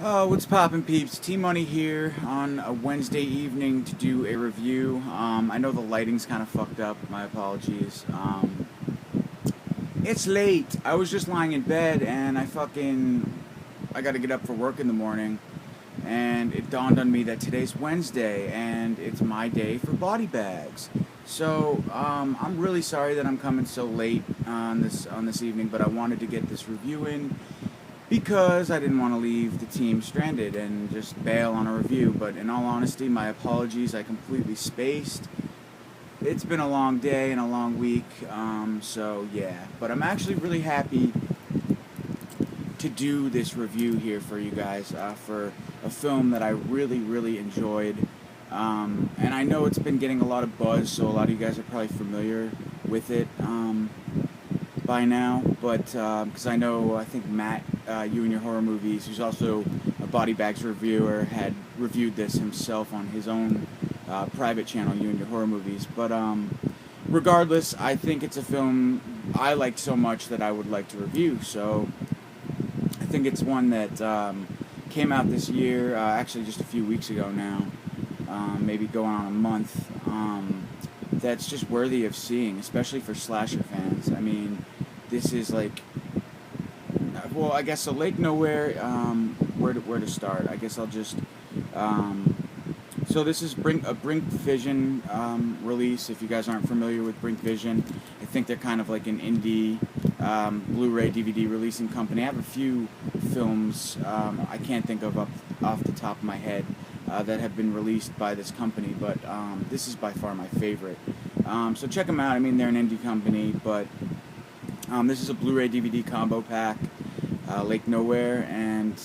Oh, what's poppin', peeps? T-Money here on a Wednesday evening to do a review. I know the lighting's kind of fucked up. My apologies. It's late. I was just lying in bed and I gotta get up for work in the morning. And it dawned on me that today's Wednesday and it's my day for body bags. So I'm really sorry that I'm coming so late on this evening, but I wanted to get this review in because I didn't want to leave the team stranded and just bail on a review. But in all honesty, my apologies. I completely spaced. It's been a long day and a long week, so yeah. But I'm actually really happy to do this review here for you guys for a film that I really, really enjoyed. And I know it's been getting a lot of buzz, so a lot of you guys are probably familiar with it by now. But because I think Matt, You and Your Horror Movies, who's also a Body Bags reviewer, had reviewed this himself on his own private channel, You and Your Horror Movies. But regardless, I think it's a film I liked so much that I would like to review. So I think it's one that came out this year, actually just a few weeks ago now, maybe going on a month, that's just worthy of seeing, especially for slasher fans. I mean, this is like, well, I guess so. Lake Nowhere, where to start? I guess I'll just, so this is a Brink Vision release. If you guys aren't familiar with Brink Vision, I think they're kind of like an indie Blu-ray DVD releasing company. I have a few films I can't think of off the top of my head that have been released by this company, but this is by far my favorite. So check them out. I mean, they're an indie company, but this is a Blu-ray DVD combo pack, Lake Nowhere, and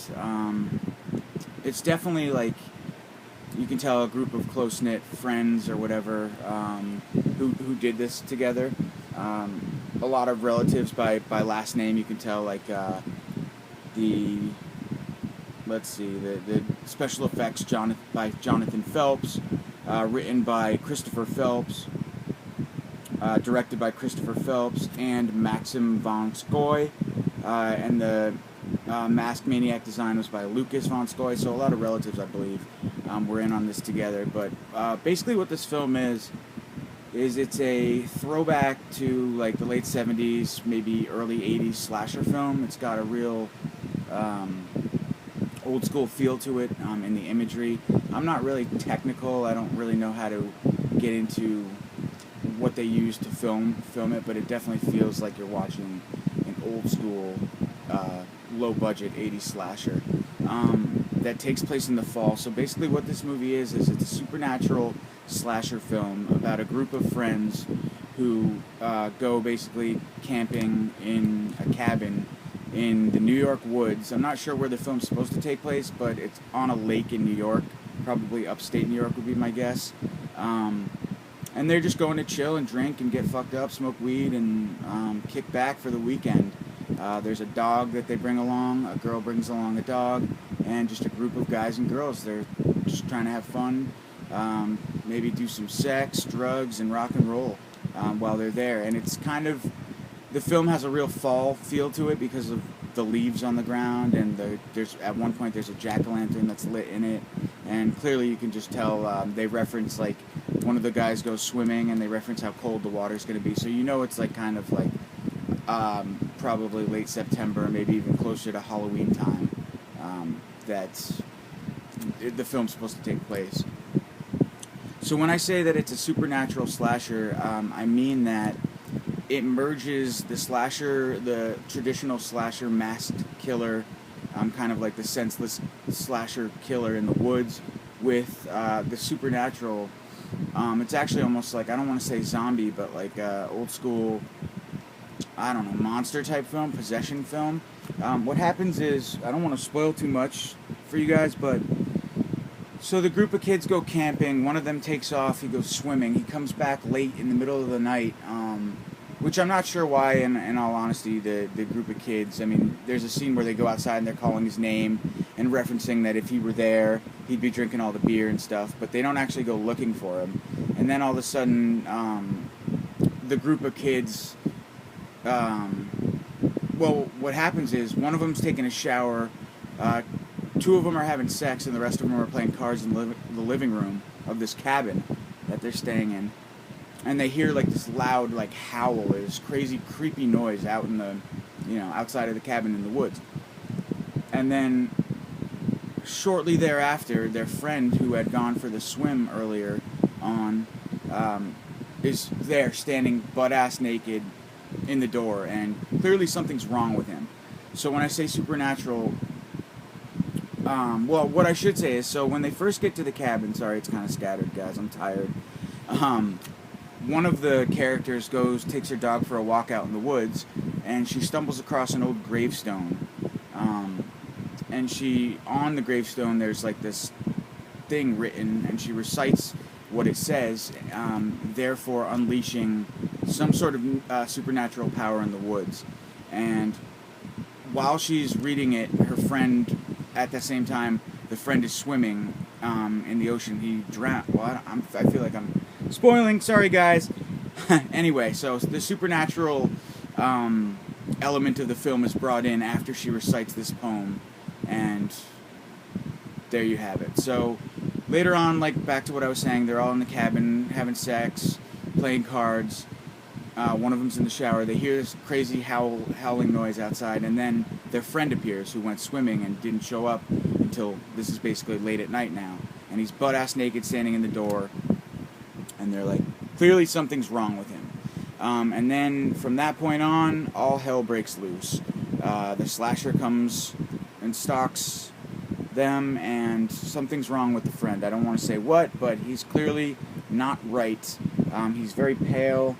it's definitely like, you can tell, a group of close-knit friends or whatever who did this together. A lot of relatives by last name. You can tell, like the special effects by Jonathan Phelps, written by Christopher Phelps, directed by Christopher Phelps and Maxim von Skoy, and the Mask Maniac design was by Lucas von Skoy. So a lot of relatives, I believe, were in on this together. But basically what this film is it's a throwback to like the late 70s, maybe early 80s slasher film. It's got a real old school feel to it in the imagery. I'm not really technical. I don't really know how to get into what they use to film it, but it definitely feels like you're watching an old school, low budget 80s slasher that takes place in the fall. So basically what this movie is it's a supernatural slasher film about a group of friends who go basically camping in a cabin in the New York woods. I'm not sure where the film's supposed to take place, but it's on a lake in New York, probably upstate New York would be my guess. And they're just going to chill and drink and get fucked up, smoke weed, and kick back for the weekend. There's a dog that they bring along, a girl brings along a dog, and just a group of guys and girls. They're just trying to have fun, maybe do some sex, drugs, and rock and roll while they're there. And it's kind of, the film has a real fall feel to it because of the leaves on the ground, and there's at one point there's a jack-o'-lantern that's lit in it, and clearly you can just tell they reference, like, one of the guys goes swimming and they reference how cold the water's going to be, so you know it's like kind of like probably late September, maybe even closer to Halloween time, that the film's supposed to take place. So when I say that it's a supernatural slasher, I mean that it merges the traditional slasher masked killer, kind of like the senseless slasher killer in the woods, with the supernatural. It's actually almost like, I don't want to say zombie, but like old school, I don't know, monster type film, possession film. What happens is, I don't want to spoil too much for you guys, but so the group of kids go camping, one of them takes off, he goes swimming, he comes back late in the middle of the night, which I'm not sure why, in all honesty, the group of kids, I mean, there's a scene where they go outside and they're calling his name and referencing that if he were there, he'd be drinking all the beer and stuff, but they don't actually go looking for him. And then all of a sudden, the group of kids, well, what happens is one of them's taking a shower, two of them are having sex and the rest of them are playing cards in the living room of this cabin that they're staying in. And they hear like this loud like howl, this crazy creepy noise out in the, outside of the cabin in the woods. And then shortly thereafter, their friend who had gone for the swim earlier on is there standing butt-ass naked in the door, and clearly something's wrong with him. So when I say supernatural, well, what I should say is, so when they first get to the cabin, sorry, it's kind of scattered, guys, I'm tired. One of the characters takes her dog for a walk out in the woods, and she stumbles across an old gravestone. And on the gravestone, there's like this thing written, and she recites what it says, therefore unleashing some sort of supernatural power in the woods. And while she's reading it, her friend, at the same time, the friend is swimming in the ocean. He drowned. Well, I feel like I'm spoiling. Sorry, guys. Anyway, so the supernatural element of the film is brought in after she recites this poem, and there you have it. So later on, like back to what I was saying, they're all in the cabin having sex, playing cards. One of them's in the shower. They hear this crazy howling noise outside, and then their friend appears who went swimming and didn't show up until this is basically late at night now. And he's butt-ass naked standing in the door, and they're like, clearly something's wrong with him. And then from that point on, all hell breaks loose. The slasher comes and stalks them, and something's wrong with the friend. I don't want to say what, but he's clearly not right. He's very pale,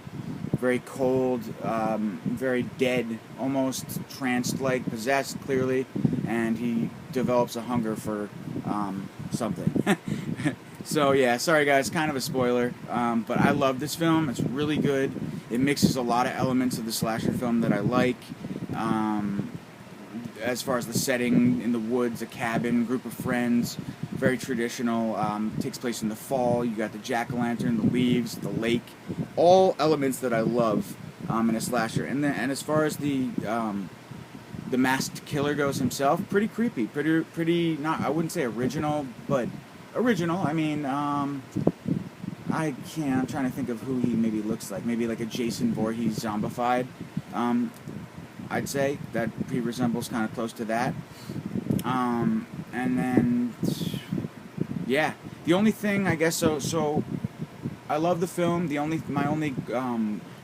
very cold, very dead, almost tranced-like, possessed clearly, and he develops a hunger for something. So yeah, sorry guys, kind of a spoiler, but I love this film. It's really good. It mixes a lot of elements of the slasher film that I like. As far as the setting, in the woods, a cabin, group of friends, very traditional. Takes place in the fall. You got the jack-o'-lantern, the leaves, the lake, all elements that I love in a slasher. And as far as the masked killer goes himself, pretty creepy, pretty not, I wouldn't say original, but original. I mean, I'm trying to think of who he maybe looks like. Maybe like a Jason Voorhees zombified. I'd say that he resembles kind of close to that. And then, yeah, the only thing I guess so I love the film. My only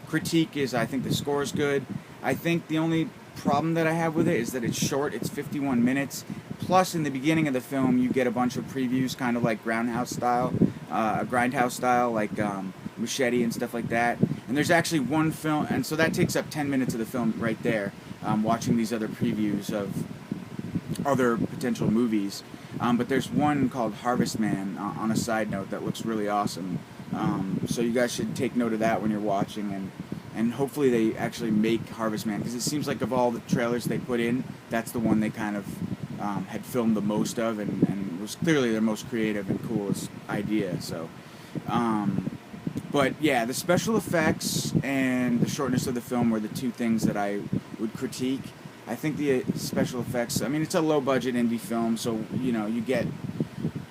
critique is I think the score is good. I think the only problem that I have with it is that it's short. It's 51 minutes. Plus, in the beginning of the film, you get a bunch of previews, kind of like grindhouse style, like Machete and stuff like that. And there's actually one film, and so that takes up 10 minutes of the film right there, watching these other previews of other potential movies. But there's one called Harvest Man on a side note that looks really awesome. So you guys should take note of that when you're watching, and hopefully they actually make Harvest Man, because it seems like of all the trailers they put in, that's the one they kind of had filmed the most of, and was clearly their most creative and coolest idea. So, but yeah, the special effects and the shortness of the film were the two things that I would critique. I think the special effects, I mean, it's a low-budget indie film, so, you get,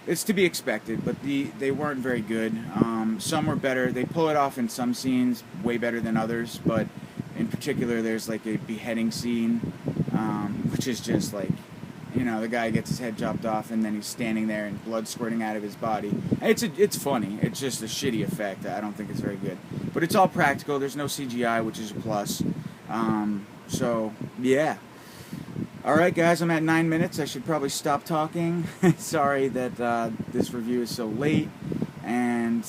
it's to be expected, but they weren't very good. Some were better. They pull it off in some scenes way better than others, but in particular, there's like a beheading scene, which is just like, the guy gets his head chopped off, and then he's standing there and blood squirting out of his body. It's funny. It's just a shitty effect. I don't think it's very good. But it's all practical. There's no CGI, which is a plus. So, yeah. Alright, guys, I'm at 9 minutes. I should probably stop talking. Sorry that this review is so late and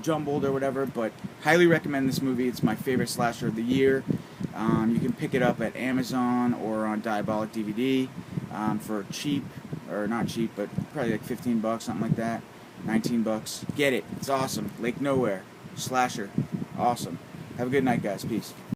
jumbled or whatever, but highly recommend this movie. It's my favorite slasher of the year. You can pick it up at Amazon or on Diabolic DVD for cheap, or not cheap, but probably like $15, something like that. $19. Get it. It's awesome. Lake Nowhere. Slasher. Awesome. Have a good night, guys. Peace.